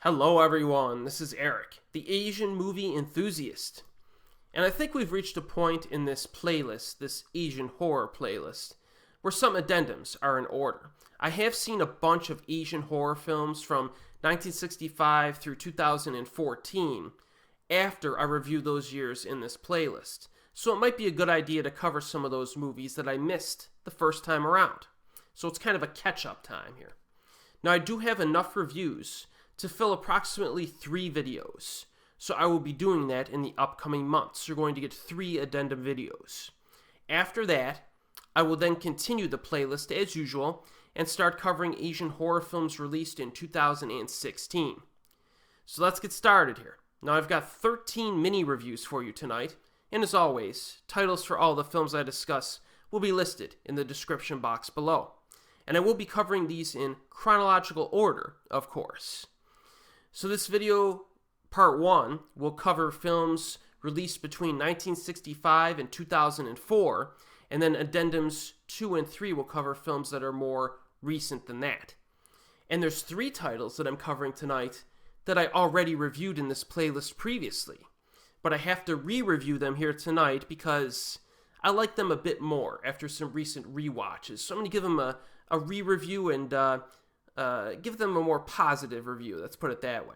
Hello everyone, this is Erik, the Asian movie enthusiast. And I think we've reached a point in this playlist, this Asian horror playlist, where some addendums are in order. I have seen a bunch of Asian horror films from 1965 through 2014 after I reviewed those years in this playlist. So it might be a good idea to cover some of those movies that I missed the first time around. So it's kind of a catch-up time here. Now I do have enough reviews to fill approximately 3 videos. So I will be doing that in the upcoming months. You're going to get 3 addendum videos. After that, I will then continue the playlist as usual and start covering Asian horror films released in 2016. So let's get started here. Now I've got 13 mini reviews for you tonight, and as always, titles for all the films I discuss will be listed in the description box below. And I will be covering these in chronological order, of course. So this video, part 1, will cover films released between 1965 and 2004, and then addendums 2 and 3 will cover films that are more recent than that. And there's 3 titles that I'm covering tonight that I already reviewed in this playlist previously, but I have to re-review them here tonight because I like them a bit more after some recent rewatches. So I'm going to give them a re-review and give them a more positive review. Let's put it that way.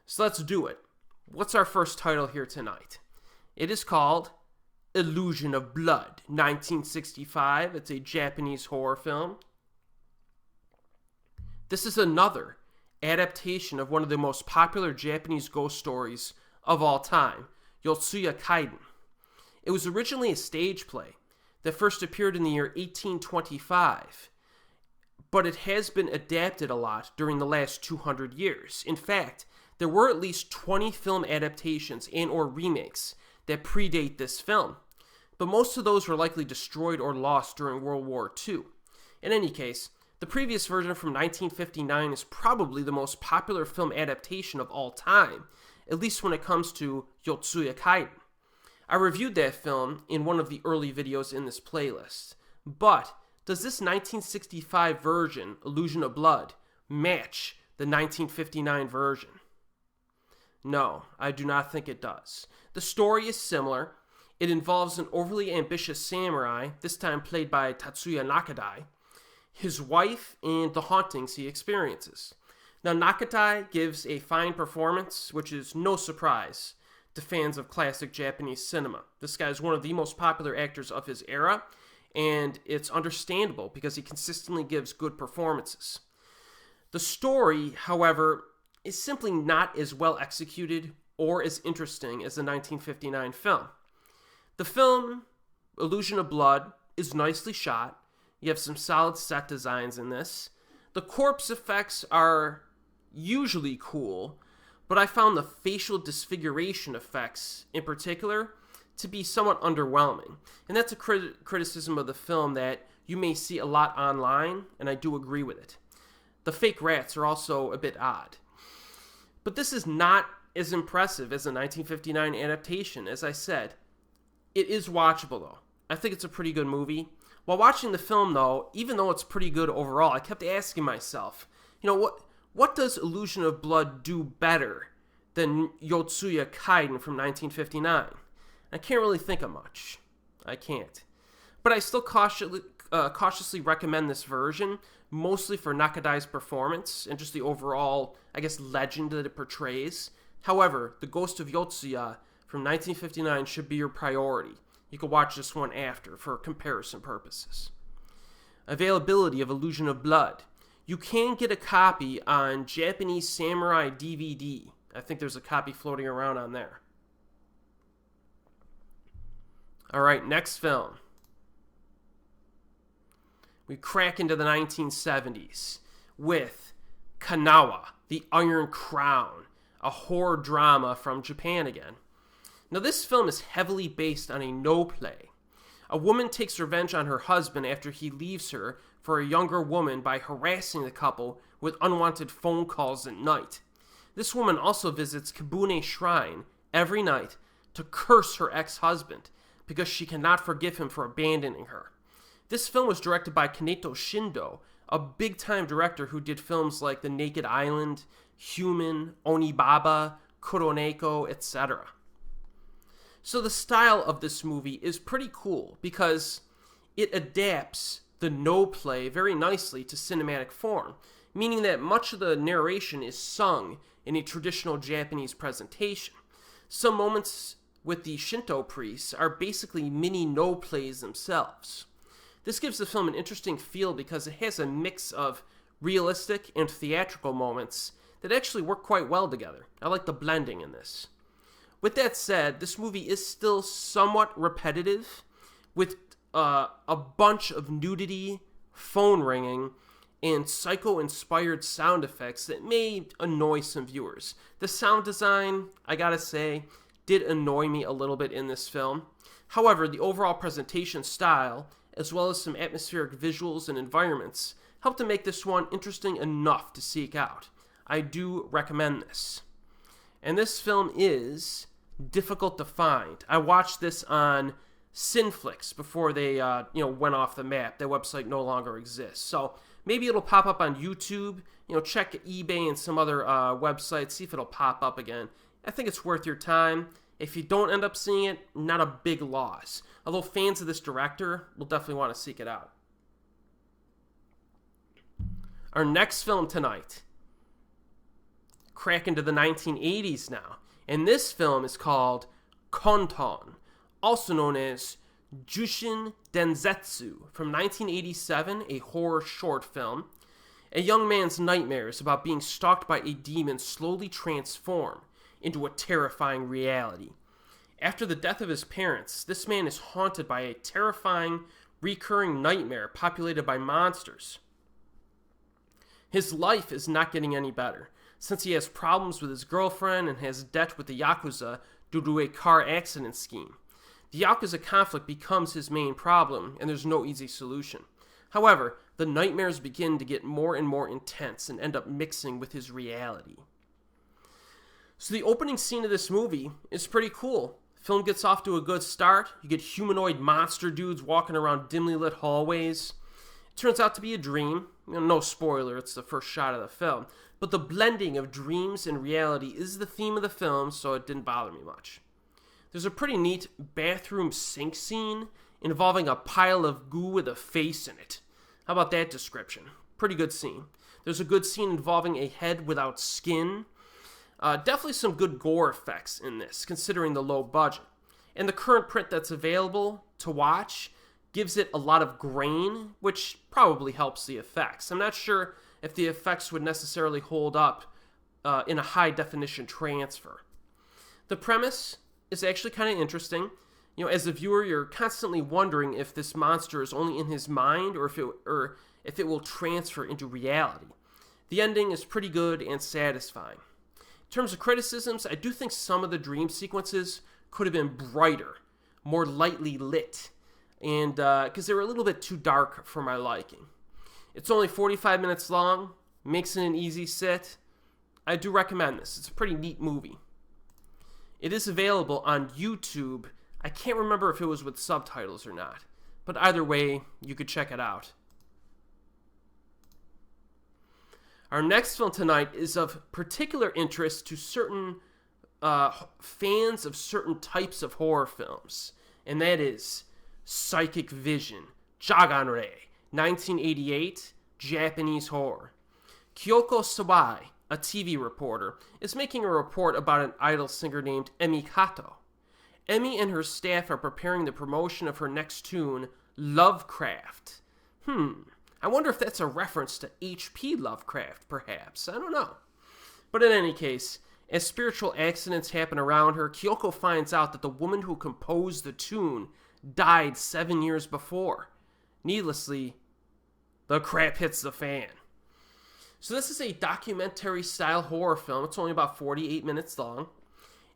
So let's do it. What's our first title here tonight? It is called Illusion of Blood, 1965. It's a Japanese horror film. This is another adaptation of one of the most popular Japanese ghost stories of all time, Yotsuya Kaiden. It was originally a stage play that first appeared in the year 1825, but it has been adapted a lot during the last 200 years. In fact, there were at least 20 film adaptations and or remakes that predate this film, but most of those were likely destroyed or lost during World War II. In any case, the previous version from 1959 is probably the most popular film adaptation of all time, at least when it comes to Yotsuya Kaiden. I reviewed that film in one of the early videos in this playlist, but does this 1965 version, Illusion of Blood, match the 1959 version? No, I do not think it does. The story is similar. It involves an overly ambitious samurai, this time played by Tatsuya Nakadai, his wife, and the hauntings he experiences. Now, Nakadai gives a fine performance, which is no surprise to fans of classic Japanese cinema. This guy is one of the most popular actors of his era, and it's understandable because he consistently gives good performances. The story, however, is simply not as well executed or as interesting as the 1959 film. The film, Illusion of Blood, is nicely shot. You have some solid set designs in this. The corpse effects are usually cool, but I found the facial disfiguration effects, in particular, to be somewhat underwhelming. And that's a criticism of the film that you may see a lot online, and I do agree with it. The fake rats are also a bit odd. But this is not as impressive as the 1959 adaptation, as I said. It is watchable, though. I think it's a pretty good movie. While watching the film, though, even though it's pretty good overall, I kept asking myself, what does Illusion of Blood do better than Yotsuya Kaiden from 1959? I can't really think of much. I can't. But I still cautiously recommend this version, mostly for Nakadai's performance and just the overall, legend that it portrays. However, The Ghost of Yotsuya from 1959 should be your priority. You can watch this one after for comparison purposes. Availability of Illusion of Blood. You can get a copy on Japanese Samurai DVD. I think there's a copy floating around on there. Alright, next film. We crack into the 1970s with Kanawa, the Iron Crown, a horror drama from Japan again. Now this film is heavily based on a no play. A woman takes revenge on her husband after he leaves her for a younger woman by harassing the couple with unwanted phone calls at night. This woman also visits Kibune Shrine every night to curse her ex-husband because she cannot forgive him for abandoning her. This film was directed by Kaneto Shindo, a big-time director who did films like The Naked Island, Human, Onibaba, Kuroneko, etc. So the style of this movie is pretty cool because it adapts the no play very nicely to cinematic form, meaning that much of the narration is sung in a traditional Japanese presentation. Some moments with the Shinto priests are basically mini no plays themselves. This gives the film an interesting feel because it has a mix of realistic and theatrical moments that actually work quite well together. I like the blending in this. With that said, this movie is still somewhat repetitive, with a bunch of nudity, phone ringing, and psycho-inspired sound effects that may annoy some viewers. The sound design, I gotta say, did annoy me a little bit in this film. However, the overall presentation style, as well as some atmospheric visuals and environments, helped to make this one interesting enough to seek out. I do recommend this. And this film is difficult to find. I watched this on Cineflix before they went off the map. Their website no longer exists. So maybe it'll pop up on YouTube. Check eBay and some other websites, see if it'll pop up again. I think it's worth your time. If you don't end up seeing it, not a big loss. Although fans of this director will definitely want to seek it out. Our next film tonight, crack into the 1980s now. And this film is called Conton, also known as Jushin Densetsu, from 1987, a horror short film. A young man's nightmares about being stalked by a demon slowly transform into a terrifying reality. After the death of his parents, this man is haunted by a terrifying, recurring nightmare populated by monsters. His life is not getting any better, since he has problems with his girlfriend and has debt with the Yakuza due to a car accident scheme. The Yakuza conflict becomes his main problem, and there's no easy solution. However, the nightmares begin to get more and more intense and end up mixing with his reality. So the opening scene of this movie is pretty cool. Film gets off to a good start. You get humanoid monster dudes walking around dimly lit hallways. It turns out to be a dream. No spoiler, it's the first shot of the film. But the blending of dreams and reality is the theme of the film, so it didn't bother me much. There's a pretty neat bathroom sink scene involving a pile of goo with a face in it. How about that description? Pretty good scene. There's a good scene involving a head without skin. Definitely some good gore effects in this, considering the low budget. And the current print that's available to watch gives it a lot of grain, which probably helps the effects. I'm not sure if the effects would necessarily hold up in a high-definition transfer. The premise is actually kind of interesting. As a viewer, you're constantly wondering if this monster is only in his mind or if it will transfer into reality. The ending is pretty good and satisfying. In terms of criticisms, I do think some of the dream sequences could have been brighter, more lightly lit, and because they were a little bit too dark for my liking. It's only 45 minutes long, makes it an easy sit. I do recommend this. It's a pretty neat movie. It is available on YouTube. I can't remember if it was with subtitles or not, but either way, you could check it out. Our next film tonight is of particular interest to certain fans of certain types of horror films, and that is Psychic Vision, Jaganrei, 1988, Japanese horror. Kyoko Sabai, a TV reporter, is making a report about an idol singer named Emi Kato. Emi and her staff are preparing the promotion of her next tune, Lovecraft. I wonder if that's a reference to H.P. Lovecraft, perhaps. I don't know. But in any case, as spiritual accidents happen around her, Kyoko finds out that the woman who composed the tune died 7 years before. Needlessly, the crap hits the fan. So this is a documentary-style horror film. It's only about 48 minutes long.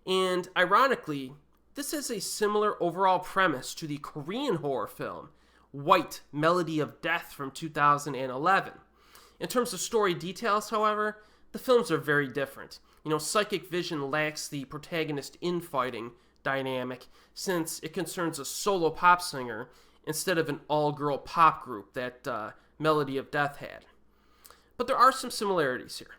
And ironically, this has a similar overall premise to the Korean horror film, White Melody of Death from 2011. In terms of story details, however, the films are very different. Psychic Vision lacks the protagonist infighting dynamic since it concerns a solo pop singer instead of an all-girl pop group that Melody of Death had. But there are some similarities here.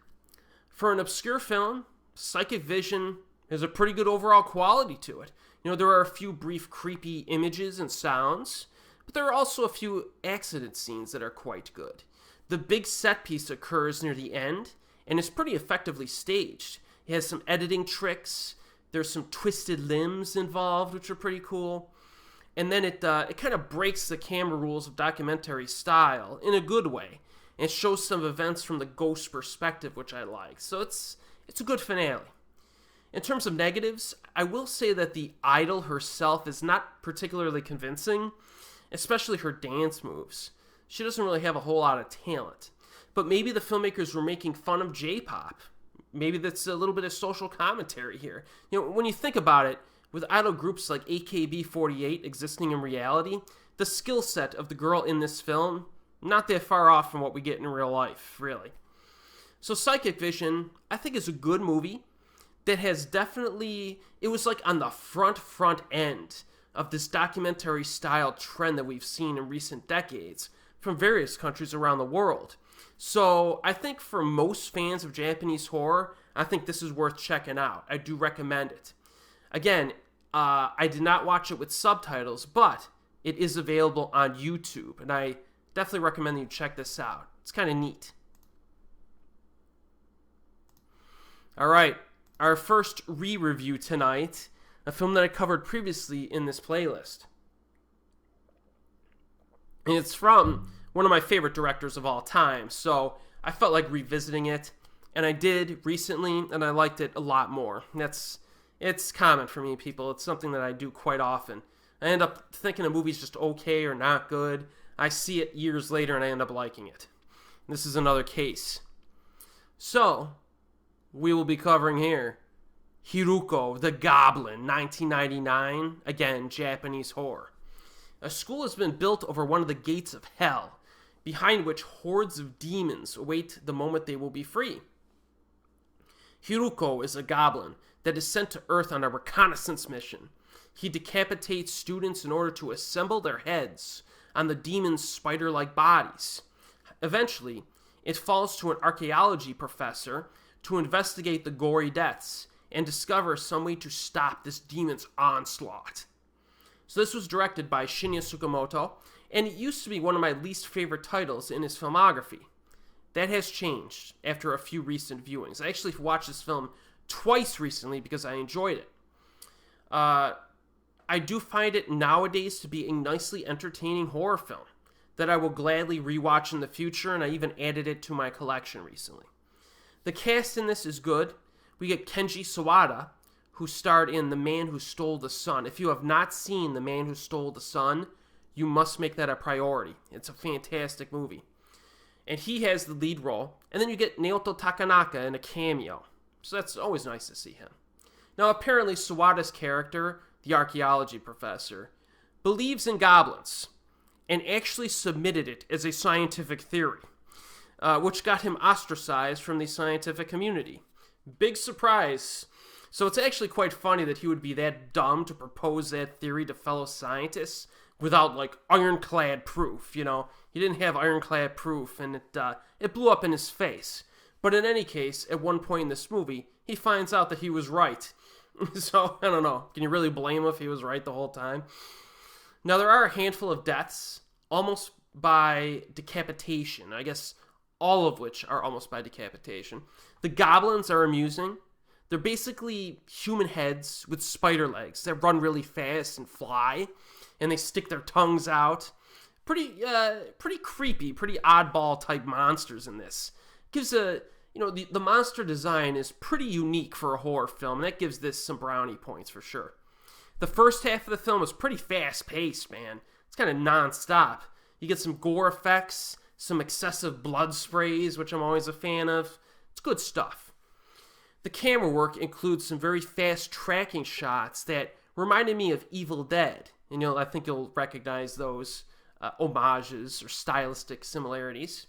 For an obscure film, Psychic Vision has a pretty good overall quality to it. There are a few brief creepy images and sounds, but there are also a few accident scenes that are quite good. The big set piece occurs near the end, and is pretty effectively staged. It has some editing tricks, there's some twisted limbs involved, which are pretty cool. And then it kind of breaks the camera rules of documentary style in a good way. And it shows some events from the ghost perspective, which I like. So it's a good finale. In terms of negatives, I will say that the idol herself is not particularly convincing, especially her dance moves. She doesn't really have a whole lot of talent. But maybe the filmmakers were making fun of J-pop. Maybe that's a little bit of social commentary here. When you think about it, with idol groups like AKB48 existing in reality, the skill set of the girl in this film, not that far off from what we get in real life, really. So Psychic Vision, I think, is a good movie that has definitely, it was like on the front end of this documentary style trend that we've seen in recent decades from various countries around the world. So I think for most fans of Japanese horror, I think this is worth checking out. I do recommend it. Again, I did not watch it with subtitles, but it is available on YouTube, and I definitely recommend that you check this out. It's kind of neat. All right, our first re-review tonight, a film that I covered previously in this playlist. And it's from one of my favorite directors of all time, so I felt like revisiting it, and I did recently, and I liked it a lot more. It's common for me, people. It's something that I do quite often. I end up thinking a movie's just okay or not good. I see it years later, and I end up liking it. This is another case. So, we will be covering here Hiruko the Goblin, 1999. Again, Japanese horror. A school has been built over one of the gates of hell, behind which hordes of demons await the moment they will be free. Hiruko is a goblin that is sent to Earth on a reconnaissance mission. He decapitates students in order to assemble their heads on the demons' spider-like bodies. Eventually, it falls to an archaeology professor to investigate the gory deaths and discover some way to stop this demon's onslaught. So this was directed by Shinya Tsukamoto, and it used to be one of my least favorite titles in his filmography. That has changed after a few recent viewings. I actually watched this film twice recently because I enjoyed it. I do find it nowadays to be a nicely entertaining horror film that I will gladly rewatch in the future, and I even added it to my collection recently. The cast in this is good. We get Kenji Sawada, who starred in The Man Who Stole the Sun. If you have not seen The Man Who Stole the Sun, you must make that a priority. It's a fantastic movie. And he has the lead role. And then you get Naoto Takanaka in a cameo. So that's always nice to see him. Now, apparently Sawada's character, the archaeology professor, believes in goblins and actually submitted it as a scientific theory, which got him ostracized from the scientific community. Big surprise. So it's actually quite funny that he would be that dumb to propose that theory to fellow scientists without, like, ironclad proof, He didn't have ironclad proof, and it blew up in his face. But in any case, at one point in this movie, he finds out that he was right. So, I don't know. Can you really blame him if he was right the whole time? Now, there are a handful of deaths, almost by decapitation. I guess all of which are almost by decapitation. The goblins are amusing. They're basically human heads with spider legs that run really fast and fly, and they stick their tongues out. Pretty creepy, pretty oddball type monsters in this. Gives the monster design is pretty unique for a horror film, and that gives this some brownie points for sure. The first half of the film is pretty fast-paced, man. It's kind of non-stop. You get some gore effects, some excessive blood sprays, which I'm always a fan of. It's good stuff. The camera work includes some very fast tracking shots that reminded me of Evil Dead. And I think you'll recognize those homages or stylistic similarities.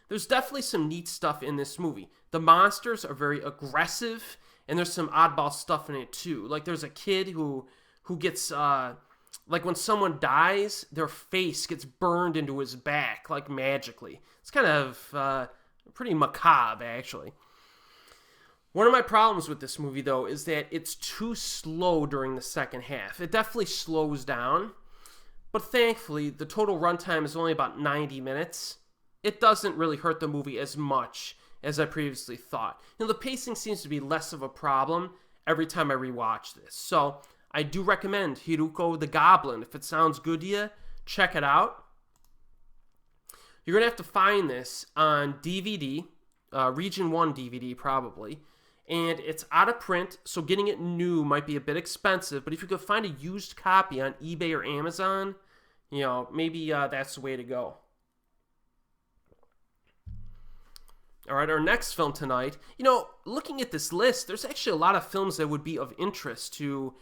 There's definitely some neat stuff in this movie. The monsters are very aggressive, and there's some oddball stuff in it too. Like there's a kid who gets like when someone dies, their face gets burned into his back, like magically. It's kind of pretty macabre, actually. One of my problems with this movie, though, is that it's too slow during the second half. It definitely slows down, but thankfully, the total runtime is only about 90 minutes. It doesn't really hurt the movie as much as I previously thought. The pacing seems to be less of a problem every time I rewatch this. So, I do recommend Hiruko the Goblin. If it sounds good to you, check it out. You're going to have to find this on DVD, Region 1 DVD probably. And it's out of print, so getting it new might be a bit expensive. But if you could find a used copy on eBay or Amazon, maybe that's the way to go. All right, our next film tonight. Looking at this list, there's actually a lot of films that would be of interest to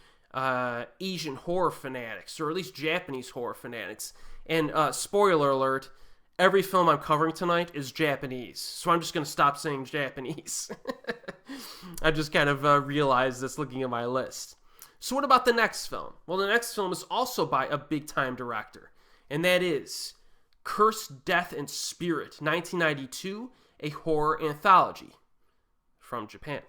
Asian horror fanatics, or at least Japanese horror fanatics. And spoiler alert, every film I'm covering tonight is Japanese, so I'm just going to stop saying Japanese. I just kind of realized this looking at my list. So what about the next film? Well, the next film is also by a big-time director, and that is Curse, Death, and Spirit, 1992, a horror anthology from Japan.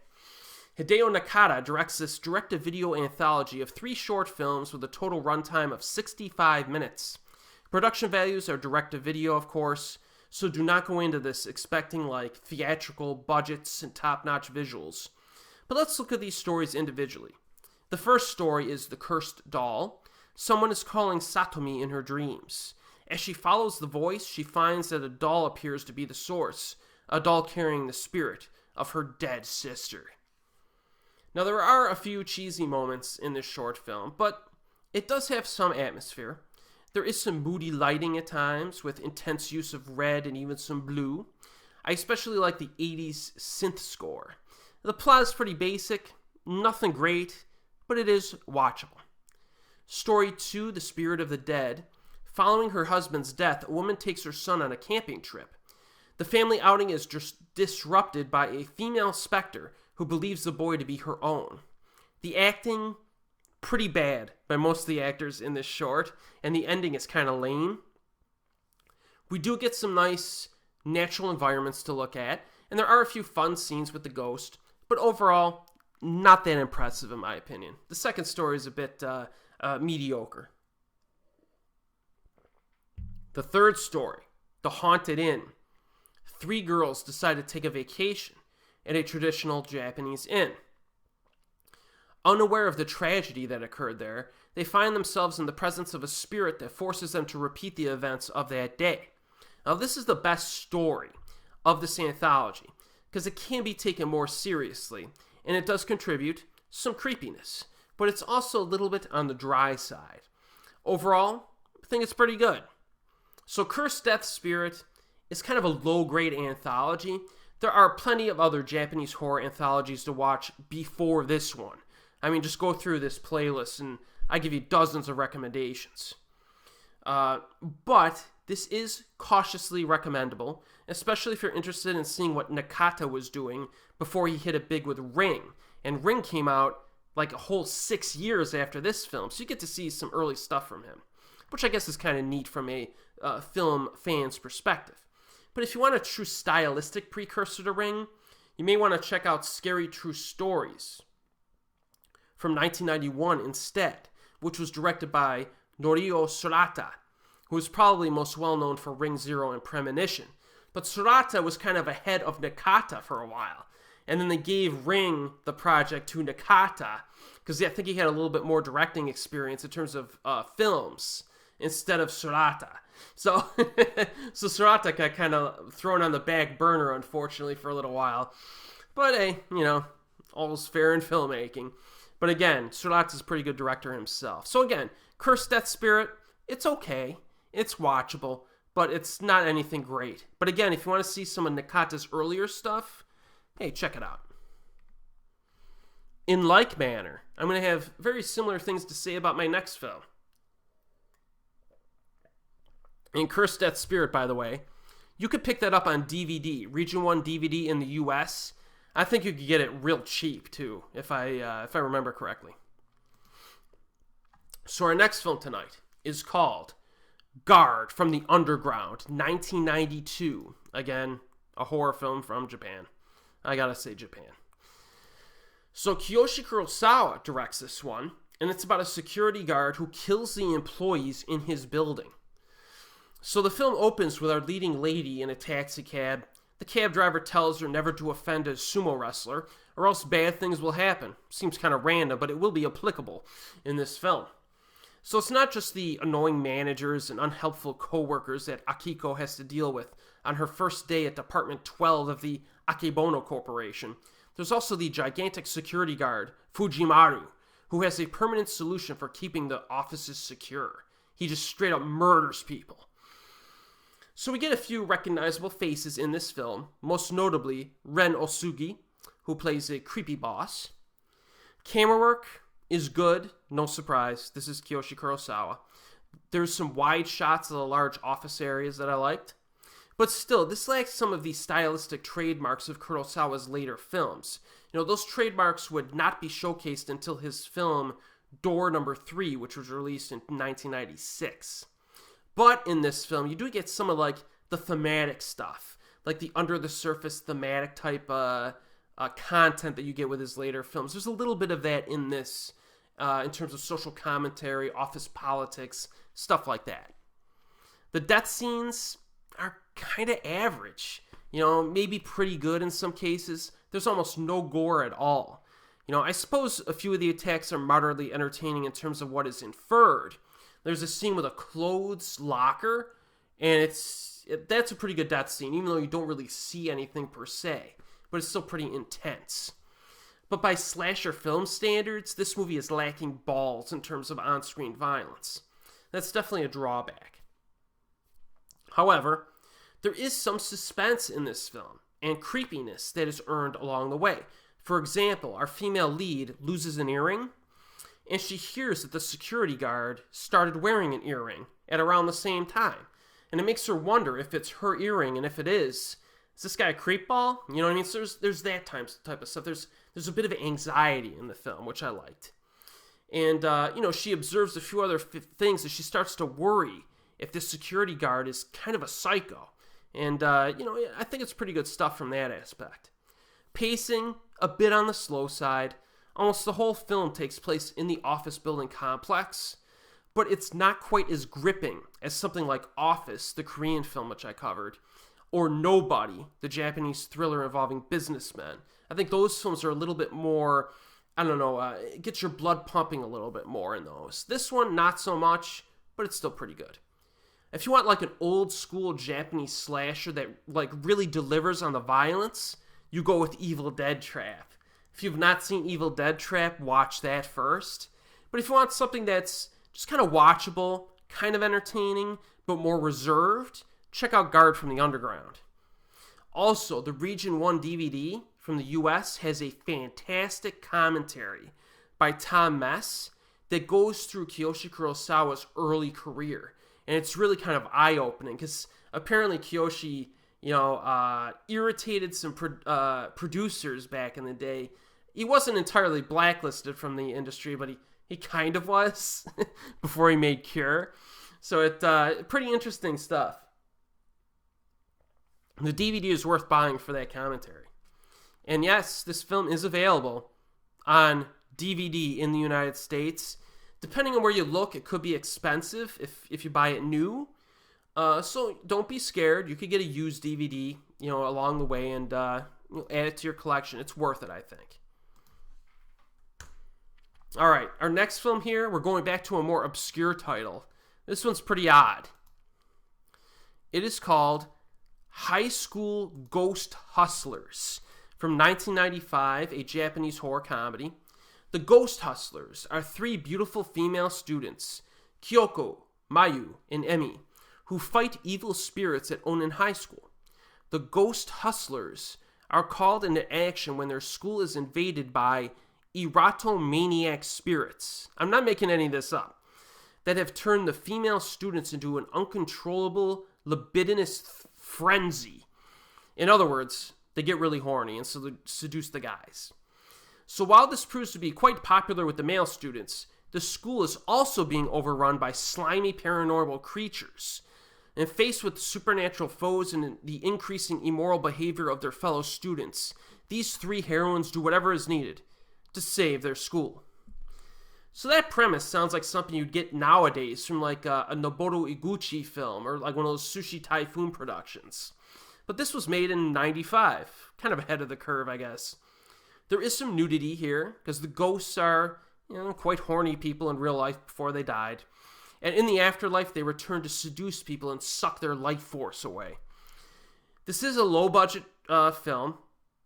Hideo Nakata directs this direct-to-video anthology of 3 short films with a total runtime of 65 minutes. Production values are direct-to-video, of course, so do not go into this expecting like theatrical budgets and top-notch visuals. But let's look at these stories individually. The first story is The Cursed Doll. Someone is calling Satomi in her dreams. As she follows the voice, she finds that a doll appears to be the source, a doll carrying the spirit of her dead sister. Now, there are a few cheesy moments in this short film, but it does have some atmosphere. There is some moody lighting at times, with intense use of red and even some blue. I especially like the 80s synth score. The plot is pretty basic, nothing great, but it is watchable. Story 2, The Spirit of the Dead. Following her husband's death, a woman takes her son on a camping trip. The family outing is just disrupted by a female specter who believes the boy to be her own. The acting, pretty bad by most of the actors in this short, and the ending is kind of lame. We do get some nice natural environments to look at, and there are a few fun scenes with the ghost, but overall, not that impressive in my opinion. The second story is a bit mediocre. The third story, The Haunted Inn. 3 girls decide to take a vacation at a traditional Japanese inn. Unaware of the tragedy that occurred there, they find themselves in the presence of a spirit that forces them to repeat the events of that day. Now, this is the best story of this anthology, because it can be taken more seriously, and it does contribute some creepiness, but it's also a little bit on the dry side. Overall, I think it's pretty good. So Curse, Death, Spirit is kind of a low-grade anthology. There are plenty of other Japanese horror anthologies to watch before this one. I mean, just go through this playlist and I give you dozens of recommendations. But this is cautiously recommendable, especially if you're interested in seeing what Nakata was doing before he hit it big with Ring. And Ring came out like a whole 6 years after this film, so you get to see some early stuff from him, which I guess is kind of neat from a film fan's perspective. But if you want a true stylistic precursor to Ring, you may want to check out Scary True Stories from 1991 instead, which was directed by Norio Sorata, who is probably most well known for Ring Zero and Premonition. But Sorata was kind of ahead of Nakata for a while, and then they gave Ring the project to Nakata, because I think he had a little bit more directing experience in terms of films, instead of Sorata. So Sorata got kind of thrown on the back burner, unfortunately, for a little while. But hey, all's fair in filmmaking. But again, Sorata's a pretty good director himself. So again, Curse, Death, Spirit, it's okay. It's watchable, but it's not anything great. But again, if you want to see some of Nakata's earlier stuff, hey, check it out. In like manner, I'm going to have very similar things to say about my next film. In Curse, Death, Spirit, by the way, you could pick that up on DVD, Region 1 DVD in the US. I think you could get it real cheap, too, if I remember correctly. So our next film tonight is called Guard from the Underground, 1992. Again, a horror film from Japan. I gotta say Japan. So Kiyoshi Kurosawa directs this one, and it's about a security guard who kills the employees in his building. So the film opens with our leading lady in a taxi cab. The cab driver tells her never to offend a sumo wrestler, or else bad things will happen. Seems kind of random, but it will be applicable in this film. So it's not just the annoying managers and unhelpful co-workers that Akiko has to deal with on her first day at Department 12 of the Akebono Corporation. There's also the gigantic security guard, Fujimaru, who has a permanent solution for keeping the offices secure. He just straight up murders people. So we get a few recognizable faces in this film, most notably Ren Osugi, who plays a creepy boss. Camera work is good, no surprise. This is Kiyoshi Kurosawa. There's some wide shots of the large office areas that I liked. But still, this lacks some of the stylistic trademarks of Kurosawa's later films. Those trademarks would not be showcased until his film Door Number 3, which was released in 1996. But in this film, you do get some of the thematic stuff, like the under-the-surface thematic type content that you get with his later films. There's a little bit of that in this, in terms of social commentary, office politics, stuff like that. The death scenes are kind of average, maybe pretty good in some cases. There's almost no gore at all. I suppose a few of the attacks are moderately entertaining in terms of what is inferred. There's a scene with a clothes locker, and that's a pretty good death scene, even though you don't really see anything per se, but it's still pretty intense. But by slasher film standards, this movie is lacking balls in terms of on-screen violence. That's definitely a drawback. However, there is some suspense in this film, and creepiness that is earned along the way. For example, our female lead loses an earring, and she hears that the security guard started wearing an earring at around the same time. And it makes her wonder if it's her earring, and if it is this guy a creepball? You know what I mean? So there's that type of stuff. There's a bit of anxiety in the film, which I liked. And, she observes a few other things as she starts to worry if this security guard is kind of a psycho. And, I think it's pretty good stuff from that aspect. Pacing, a bit on the slow side. Almost the whole film takes place in the office building complex, but it's not quite as gripping as something like Office, the Korean film which I covered, or Nobody, the Japanese thriller involving businessmen. I think those films are a little bit more, it gets your blood pumping a little bit more in those. This one, not so much, but it's still pretty good. If you want an old school Japanese slasher that really delivers on the violence, you go with Evil Dead Trap. If you've not seen Evil Dead Trap, watch that first. But if you want something that's just kind of watchable, kind of entertaining, but more reserved, check out Guard from the Underground. Also, the Region 1 DVD from the US has a fantastic commentary by Tom Mess that goes through Kiyoshi Kurosawa's early career. And it's really kind of eye-opening because apparently Kiyoshi, irritated some producers back in the day. He wasn't entirely blacklisted from the industry, but he kind of was before he made Cure. So it's pretty interesting stuff. The DVD is worth buying for that commentary. And yes, this film is available on DVD in the United States. Depending on where you look, it could be expensive if you buy it new. So don't be scared. You could get a used DVD, along the way and add it to your collection. It's worth it, I think. All right, our next film here, we're going back to a more obscure title. This one's pretty odd. It is called Highschool Ghosthustlers from 1995, a Japanese horror comedy. The Ghosthustlers are three beautiful female students, Kyoko, Mayu, and Emi, who fight evil spirits at Onin High School. The Ghosthustlers are called into action when their school is invaded by erotomaniac spirits. I'm not making any of this up. That have turned the female students into an uncontrollable libidinous frenzy. In other words, they get really horny and seduce the guys. So while this proves to be quite popular with the male students, the school is also being overrun by slimy paranormal creatures. And faced with supernatural foes and the increasing immoral behavior of their fellow students, these three heroines do whatever is needed to save their school. So that premise sounds like something you'd get nowadays from like a Noboru Iguchi film or like one of those Sushi Typhoon productions. But this was made in 95, kind of ahead of the curve, I guess. There is some nudity here, because the ghosts are, quite horny people in real life before they died. And in the afterlife, they return to seduce people and suck their life force away. This is a low-budget film.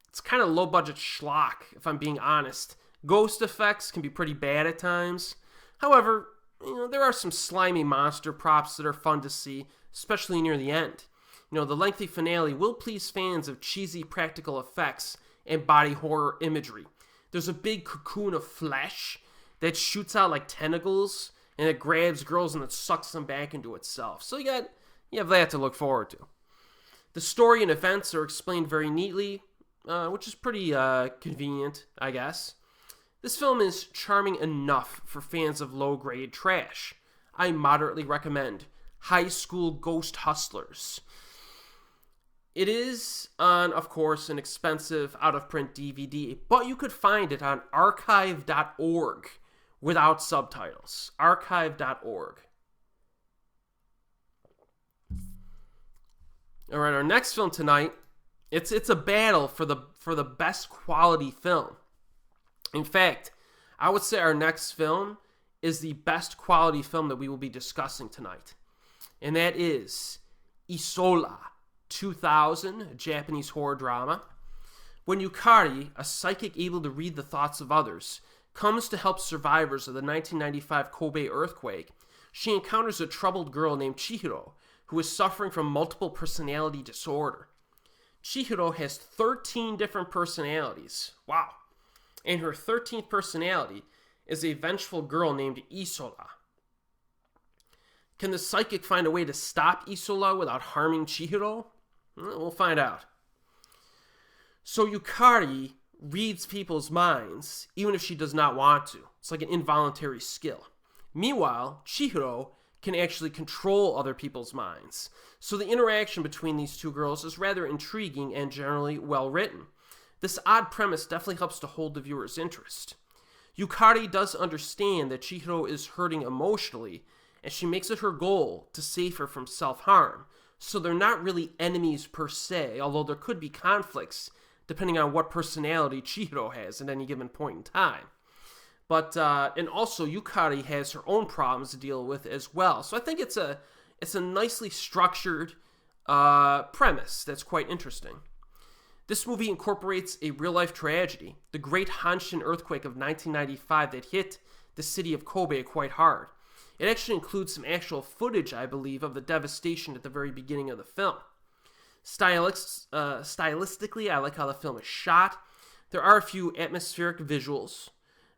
It's kind of low-budget schlock, if I'm being honest. Ghost effects can be pretty bad at times. However, there are some slimy monster props that are fun to see, especially near the end. The lengthy finale will please fans of cheesy practical effects and body horror imagery. There's a big cocoon of flesh that shoots out like tentacles, and it grabs girls and it sucks them back into itself. So you have that to look forward to. The story and events are explained very neatly, which is pretty convenient, I guess. This film is charming enough for fans of low-grade trash. I moderately recommend Highschool Ghosthustlers. It is on, of course, an expensive out-of-print DVD, but you could find it on archive.org without subtitles. Archive.org. All right, our next film tonight, it's a battle for the best quality film. In fact, I would say our next film is the best quality film that we will be discussing tonight. And that is Isola, 2000, a Japanese horror drama. When Yukari, a psychic able to read the thoughts of others, comes to help survivors of the 1995 Kobe earthquake, she encounters a troubled girl named Chihiro, who is suffering from multiple personality disorder. Chihiro has 13 different personalities. Wow. And her 13th personality is a vengeful girl named Isola. Can the psychic find a way to stop Isola without harming Chihiro? We'll find out. So Yukari reads people's minds, even if she does not want to. It's like an involuntary skill. Meanwhile, Chihiro can actually control other people's minds. So the interaction between these two girls is rather intriguing and generally well written. This odd premise definitely helps to hold the viewer's interest. Yukari does understand that Chihiro is hurting emotionally, and she makes it her goal to save her from self-harm. So they're not really enemies per se, although there could be conflicts depending on what personality Chihiro has at any given point in time. But and also Yukari has her own problems to deal with as well. So I think it's a nicely structured premise that's quite interesting. This movie incorporates a real-life tragedy, the Great Hanshin earthquake of 1995 that hit the city of Kobe quite hard. It actually includes some actual footage, I believe, of the devastation at the very beginning of the film. Stylistically, I like how the film is shot. There are a few atmospheric visuals,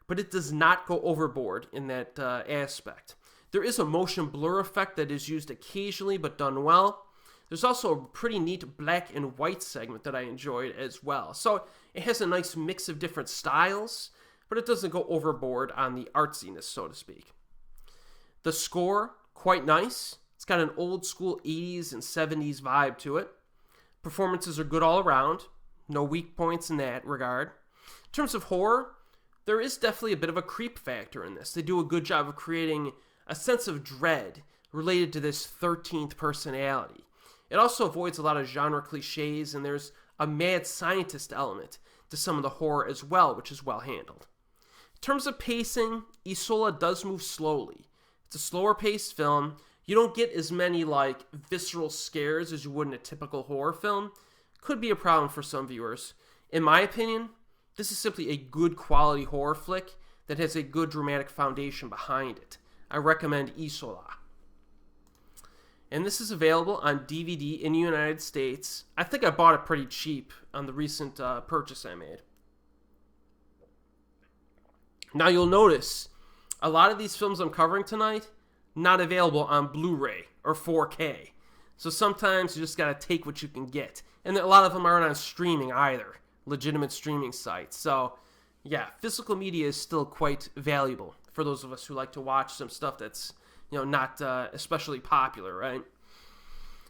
but it does not go overboard in that aspect. There is a motion blur effect that is used occasionally, but done well. There's also a pretty neat black and white segment that I enjoyed as well. So it has a nice mix of different styles, but it doesn't go overboard on the artsiness, so to speak. The score, quite nice. It's got an old school 80s and 70s vibe to it. Performances are good all around. No weak points in that regard. In terms of horror, there is definitely a bit of a creep factor in this. They do a good job of creating a sense of dread related to this 13th personality. It also avoids a lot of genre cliches, and there's a mad scientist element to some of the horror as well, which is well handled. In terms of pacing, Isola does move slowly. It's a slower paced film. You don't get as many visceral scares as you would in a typical horror film. Could be a problem for some viewers. In my opinion, this is simply a good quality horror flick that has a good dramatic foundation behind it. I recommend Isola. And this is available on DVD in the United States. I think I bought it pretty cheap on the recent purchase I made. Now you'll notice, a lot of these films I'm covering tonight, not available on Blu-ray or 4K. So sometimes you just gotta take what you can get. And a lot of them aren't on streaming either. Legitimate streaming sites. So yeah, physical media is still quite valuable for those of us who like to watch some stuff that's, not especially popular, right?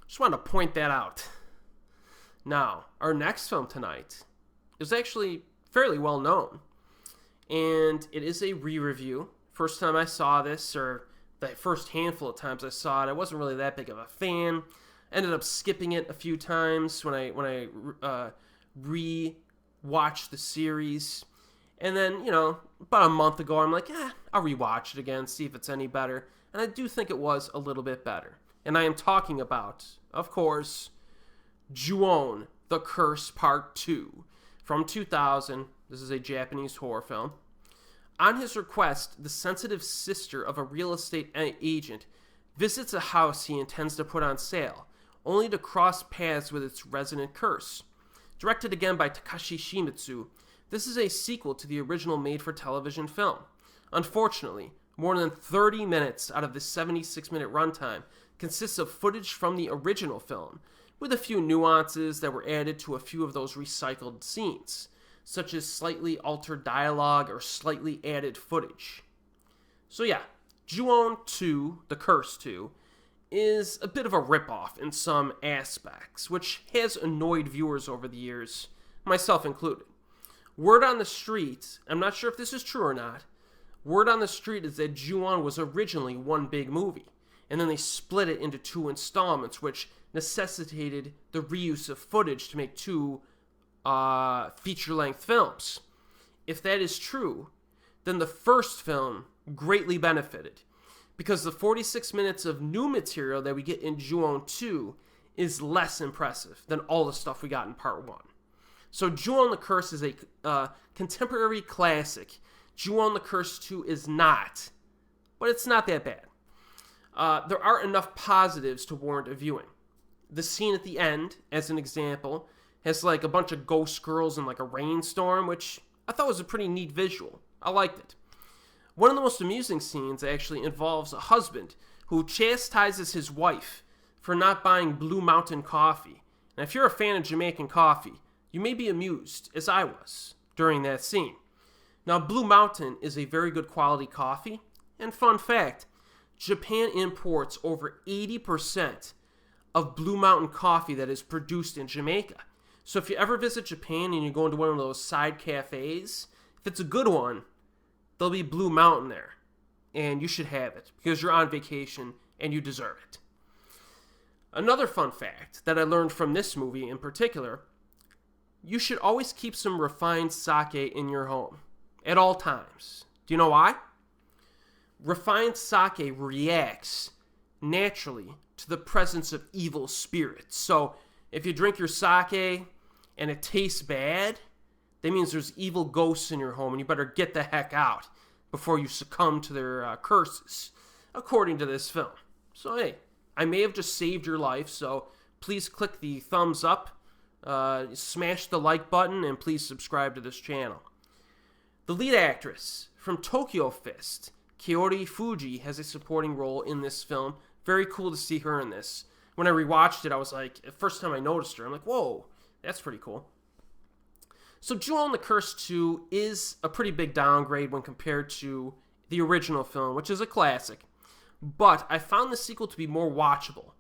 Just wanted to point that out. Now, our next film tonight is actually fairly well known, and it is a re-review. First time I saw this, or the first handful of times I saw it, I wasn't really that big of a fan. Ended up skipping it a few times when I re-watched the series. And then, about a month ago, I'm like, I'll rewatch it again, see if it's any better. And I do think it was a little bit better. And I am talking about, of course, Ju-on, The Curse Part 2 from 2000. This is a Japanese horror film. On his request, the sensitive sister of a real estate agent visits a house he intends to put on sale, only to cross paths with its resident curse. Directed again by Takashi Shimizu, this is a sequel to the original made-for-television film. Unfortunately, more than 30 minutes out of the 76-minute runtime consists of footage from the original film, with a few nuances that were added to a few of those recycled scenes, such as slightly altered dialogue or slightly added footage. So yeah, Ju-on 2, The Curse 2, is a bit of a ripoff in some aspects, which has annoyed viewers over the years, myself included. Word on the street, I'm not sure if this is true or not, word on the street is that Ju-on was originally one big movie, and then they split it into 2 installments, which necessitated the reuse of footage to make 2 feature-length films. If that is true, then the first film greatly benefited, because the 46 minutes of new material that we get in Ju-on 2 is less impressive than all the stuff we got in Part 1. So Ju-on the Curse is a contemporary classic. Ju-on the Curse 2 is not, but it's not that bad. There are enough positives to warrant a viewing. The scene at the end, as an example, has like a bunch of ghost girls in like a rainstorm, which I thought was a pretty neat visual. I liked it. One of the most amusing scenes actually involves a husband who chastises his wife for not buying Blue Mountain coffee. And if you're a fan of Jamaican coffee, you may be amused, as I was, during that scene. Now, Blue Mountain is a very good quality coffee, and fun fact, Japan imports over 80% of Blue Mountain coffee that is produced in Jamaica. So if you ever visit Japan and you go into one of those side cafes, if it's a good one, there'll be Blue Mountain there. And you should have it, because you're on vacation and you deserve it. Another fun fact that I learned from this movie in particular, you should always keep some refined sake in your home at all times. Do you know why? Refined sake reacts naturally to the presence of evil spirits. So if you drink your sake and it tastes bad, that means there's evil ghosts in your home and you better get the heck out before you succumb to their curses, according to this film. So hey, I may have just saved your life, so please click the thumbs up, smash the like button, and please subscribe to this channel. The lead actress from Tokyo Fist, Kaori Fuji, has a supporting role in this film. Very cool to see her in this. When I rewatched it, I was like, the first time I noticed her, I'm like, whoa, that's pretty cool. So Ju-on the Curse 2 is a pretty big downgrade when compared to the original film, which is a classic. But I found the sequel to be more watchable,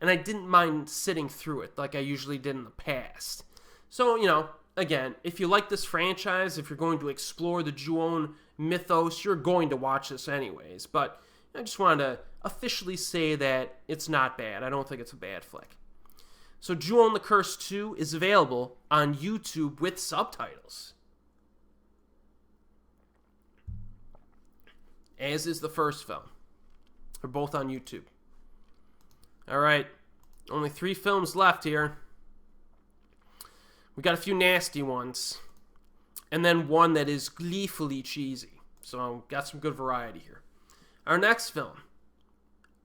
and I didn't mind sitting through it like I usually did in the past. So, again, if you like this franchise, if you're going to explore the Ju-on mythos, you're going to watch this anyways. But I just wanted to officially say that it's not bad. I don't think it's a bad flick. So Ju-on the Curse 2 is available on YouTube with subtitles, as is the first film. They're both on YouTube. Alright, only 3 films left here. We got a few nasty ones, and then one that is gleefully cheesy. So got some good variety here. Our next film,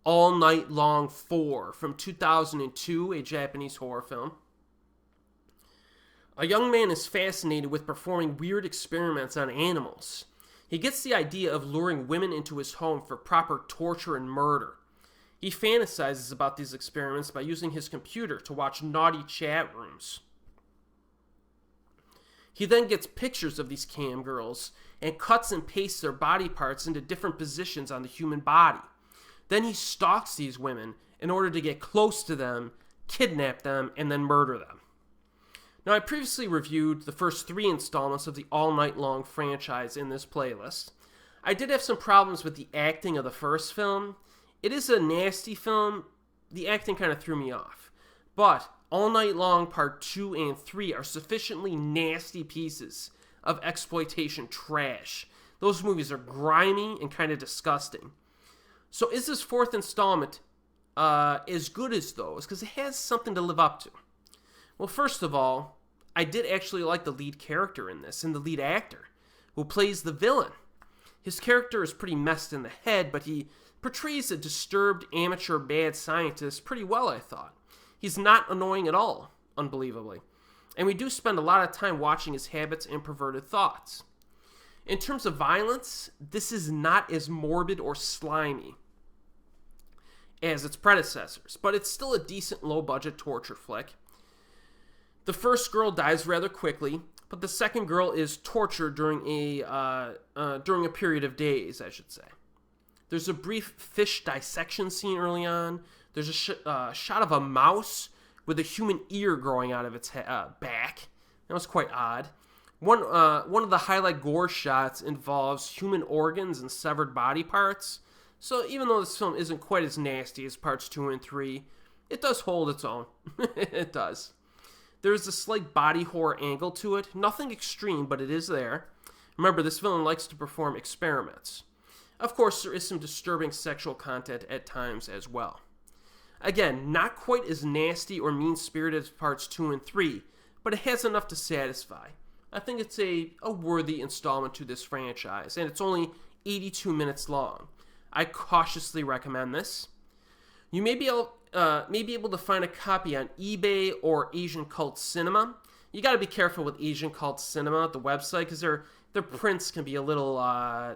All Night Long 4 from 2002, a Japanese horror film. A young man is fascinated with performing weird experiments on animals. He gets the idea of luring women into his home for proper torture and murder. He fantasizes about these experiments by using his computer to watch naughty chat rooms. He then gets pictures of these cam girls and cuts and pastes their body parts into different positions on the human body. Then he stalks these women in order to get close to them, kidnap them, and then murder them. Now, I previously reviewed the first 3 installments of the All Night Long franchise in this playlist. I did have some problems with the acting of the first film. It is a nasty film. The acting kind of threw me off. But All Night Long Part 2 and 3 are sufficiently nasty pieces of exploitation trash. Those movies are grimy and kind of disgusting. So is this 4th installment as good as those? Because it has something to live up to. Well, first of all, I did actually like the lead character in this, and the lead actor, who plays the villain. His character is pretty messed in the head, but he portrays a disturbed, amateur, bad scientist pretty well, I thought. He's not annoying at all, unbelievably. And we do spend a lot of time watching his habits and perverted thoughts. In terms of violence, this is not as morbid or slimy as its predecessors, but it's still a decent low-budget torture flick. The first girl dies rather quickly, but the second girl is tortured during a period of days, I should say. There's a brief fish dissection scene early on. There's a shot of a mouse with a human ear growing out of its back. That was quite odd. One of the highlight gore shots involves human organs and severed body parts. So even though this film isn't quite as nasty as parts 2 and 3, it does hold its own. It does. There's a slight body horror angle to it. Nothing extreme, but it is there. Remember, this villain likes to perform experiments. Of course, there is some disturbing sexual content at times as well. Again, not quite as nasty or mean-spirited as parts 2 and 3, but it has enough to satisfy. I think it's a worthy installment to this franchise, and it's only 82 minutes long. I cautiously recommend this. You may be able to find a copy on eBay or Asian Cult Cinema. You got to be careful with Asian Cult Cinema, the website, because their prints can be a little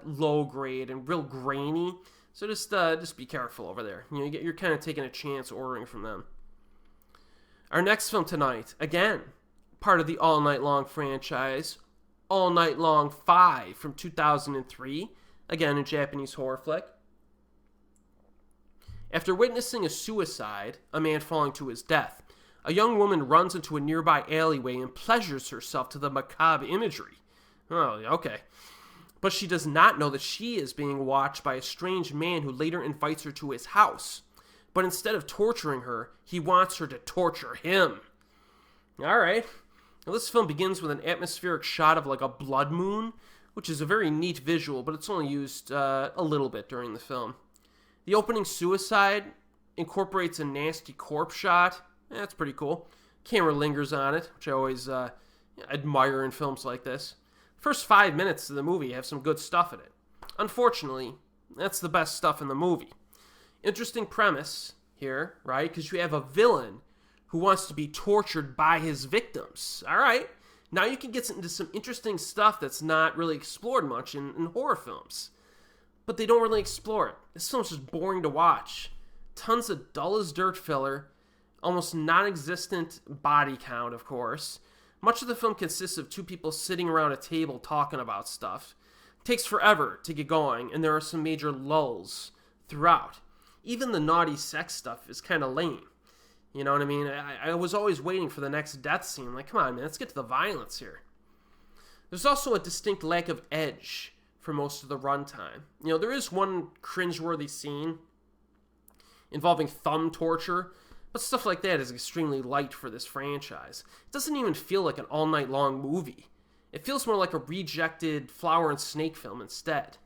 low grade and real grainy. So just be careful over there. You're kind of taking a chance ordering from them. Our next film tonight, again, part of the All Night Long franchise, All Night Long 5 from 2003, again a Japanese horror flick. After witnessing a suicide, a man falling to his death, a young woman runs into a nearby alleyway and pleasures herself to the macabre imagery. Oh, okay. But she does not know that she is being watched by a strange man who later invites her to his house. But instead of torturing her, he wants her to torture him. Alright. Now, this film begins with an atmospheric shot of like a blood moon, which is a very neat visual, but it's only used a little bit during the film. The opening suicide incorporates a nasty corpse shot. That's pretty cool. Camera lingers on it, which I always admire in films like this. First 5 minutes of the movie have some good stuff in it. Unfortunately, that's the best stuff in the movie. Interesting premise here, right? Because you have a villain who wants to be tortured by his victims. All right. Now you can get into some interesting stuff that's not really explored much in horror films. But they don't really explore it. This film's just boring to watch. Tons of dull-as-dirt filler, almost non-existent body count, of course. Much of the film consists of 2 people sitting around a table talking about stuff. It takes forever to get going, and there are some major lulls throughout. Even the naughty sex stuff is kind of lame. You know what I mean? I was always waiting for the next death scene. Like, come on, man, let's get to the violence here. There's also a distinct lack of edge for most of the runtime. There is one cringeworthy scene involving thumb torture, but stuff like that is extremely light for this franchise. It doesn't even feel like an all-night-long movie. It feels more like a rejected Flower and Snake film instead.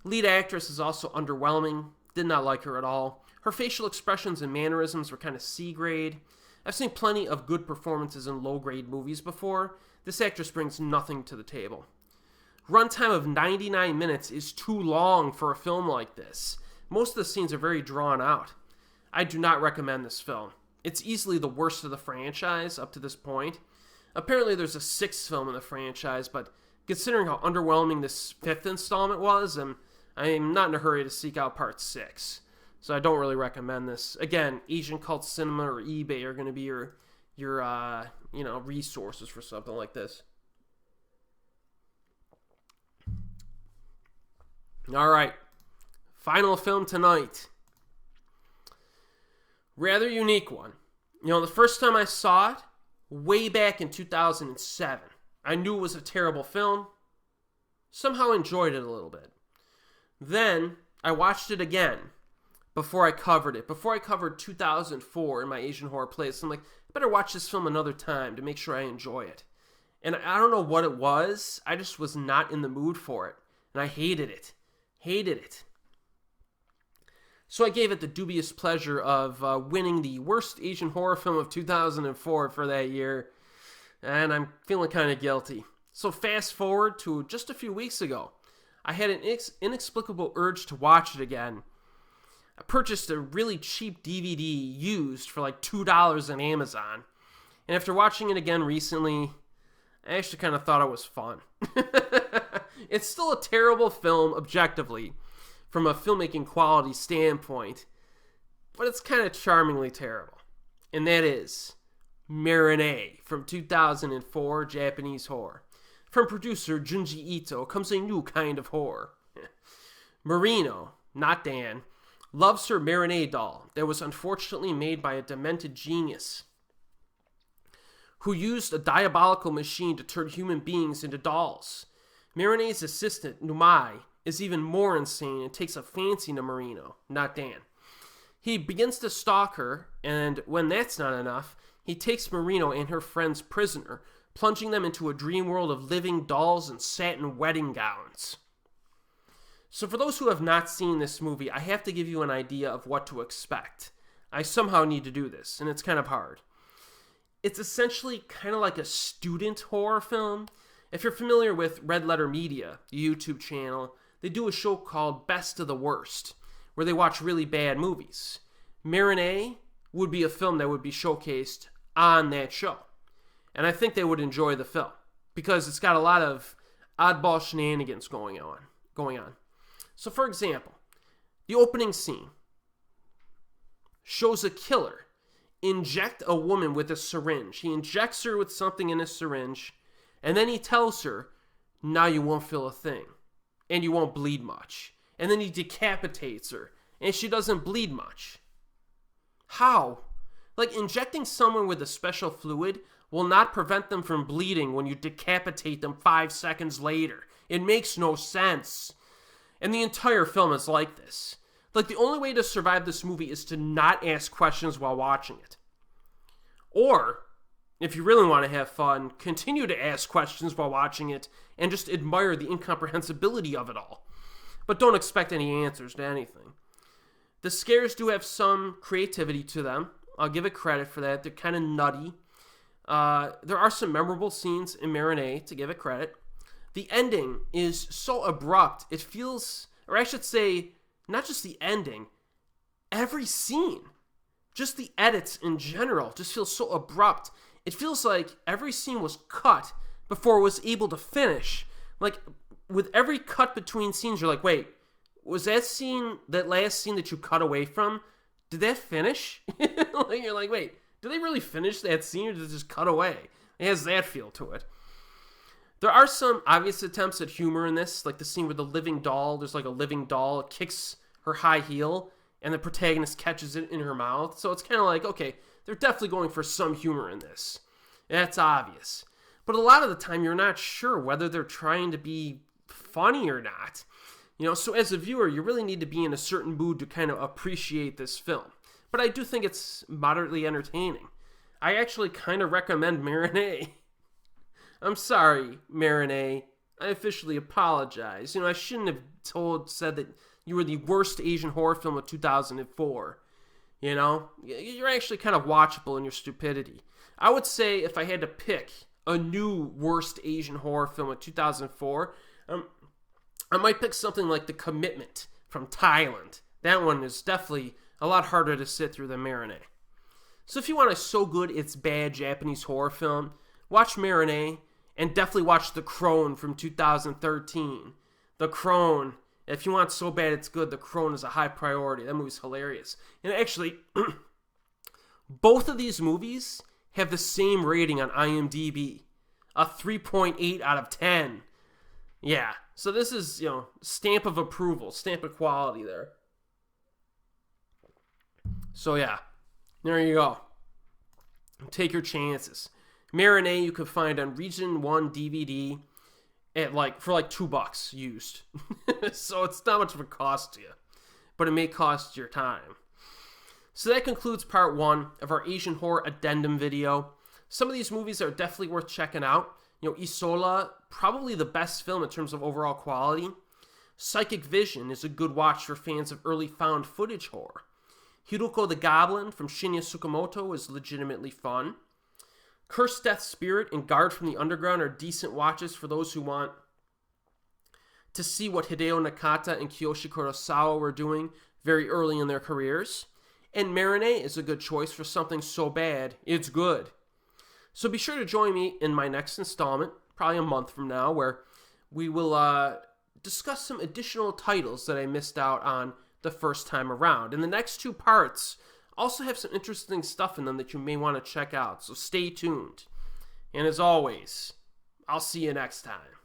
Lead actress is also underwhelming. Did not like her at all. Her facial expressions and mannerisms were kind of C-grade. I've seen plenty of good performances in low-grade movies before. This actress brings nothing to the table. Runtime of 99 minutes is too long for a film like this. Most of the scenes are very drawn out. I do not recommend this film. It's easily the worst of the franchise up to this point. Apparently there's a 6th film in the franchise, but considering how underwhelming this 5th installment was, I'm not in a hurry to seek out part 6. So I don't really recommend this. Again, Asian Cult Cinema or eBay are going to be your resources for something like this. All right. Final film tonight. Rather unique one. The first time I saw it, way back in 2007, I knew it was a terrible film. Somehow enjoyed it a little bit. Then I watched it again before I covered it. Before I covered 2004 in my Asian horror playlist, I'm like, I better watch this film another time to make sure I enjoy it. And I don't know what it was. I just was not in the mood for it. And I hated it. Hated it. So I gave it the dubious pleasure of winning the worst Asian horror film of 2004 for that year. And I'm feeling kind of guilty. So fast forward to just a few weeks ago. I had an inexplicable urge to watch it again. I purchased a really cheap DVD used for like $2 on Amazon. And after watching it again recently, I actually kind of thought it was fun. It's still a terrible film objectively, from a filmmaking quality standpoint, but it's kind of charmingly terrible. And that is Marronnier from 2004, Japanese horror. From producer Junji Ito comes a new kind of horror. Marino, not Dan, loves her Marronnier doll that was unfortunately made by a demented genius who used a diabolical machine to turn human beings into dolls. Maronnier's assistant, Numai, is even more insane and takes a fancy to Marino, not Dan. He begins to stalk her, and when that's not enough, he takes Marino and her friends prisoner, plunging them into a dream world of living dolls and satin wedding gowns. So for those who have not seen this movie, I have to give you an idea of what to expect. I somehow need to do this, and it's kind of hard. It's essentially kind of like a student horror film. If you're familiar with Red Letter Media, the YouTube channel, they do a show called Best of the Worst, where they watch really bad movies. Marronnier would be a film that would be showcased on that show. And I think they would enjoy the film, because it's got a lot of oddball shenanigans going on. So for example, the opening scene shows a killer inject a woman with a syringe. He injects her with something in a syringe, and then he tells her, now you won't feel a thing, and you won't bleed much. And then he decapitates her, and she doesn't bleed much. How? Like, injecting someone with a special fluid will not prevent them from bleeding when you decapitate them 5 seconds later. It makes no sense. And the entire film is like this. Like, the only way to survive this movie is to not ask questions while watching it. Or, if you really want to have fun, continue to ask questions while watching it and just admire the incomprehensibility of it all. But don't expect any answers to anything. The scares do have some creativity to them. I'll give it credit for that. They're kind of nutty. There are some memorable scenes in Marronnier, to give it credit. The ending is so abrupt. It feels, or I should say, not just the ending, every scene, just the edits in general, just feels so abrupt. It feels like every scene was cut before it was able to finish. Like, with every cut between scenes, you're like, wait, was that scene, that last scene that you cut away from, did that finish? Like, you're like, wait, did they really finish that scene, or did it just cut away? It has that feel to it. There are some obvious attempts at humor in this, like the scene with the living doll. There's like a living doll, it kicks her high heel, and the protagonist catches it in her mouth. So it's kind of like, okay, they're definitely going for some humor in this. That's obvious. But a lot of the time, you're not sure whether they're trying to be funny or not. So as a viewer, you really need to be in a certain mood to kind of appreciate this film. But I do think it's moderately entertaining. I actually kind of recommend Marronnier. I'm sorry, Marronnier. I officially apologize. I shouldn't have said that you were the worst Asian horror film of 2004. You're actually kind of watchable in your stupidity. I would say if I had to pick a new worst Asian horror film of 2004, I might pick something like The Commitment from Thailand. That one is definitely a lot harder to sit through than Marronnier. So if you want a so good it's bad Japanese horror film, watch Marronnier, and definitely watch The Crone from 2013. The Crone, if you want so bad it's good, The Crone is a high priority. That movie's hilarious. And actually, both of these movies have the same rating on IMDb, a 3.8 out of 10. Yeah, so this is, stamp of approval, stamp of quality there. So yeah, there you go. Take your chances. Marronnier you could find on Region 1 DVD at for $2 used. So it's not much of a cost to you, but it may cost your time. So that concludes part 1 of our Asian horror addendum video. Some of these movies are definitely worth checking out. Isola, probably the best film in terms of overall quality. Psychic Vision is a good watch for fans of early found footage horror. Hiruko the Goblin from Shinya Tsukamoto is legitimately fun. Cursed Death Spirit and Guard from the Underground are decent watches for those who want to see what Hideo Nakata and Kiyoshi Kurosawa were doing very early in their careers. And Marronnier is a good choice for something so bad, it's good. So be sure to join me in my next installment, probably a month from now, where we will discuss some additional titles that I missed out on the first time around. And the next 2 parts also have some interesting stuff in them that you may want to check out, so stay tuned. And as always, I'll see you next time.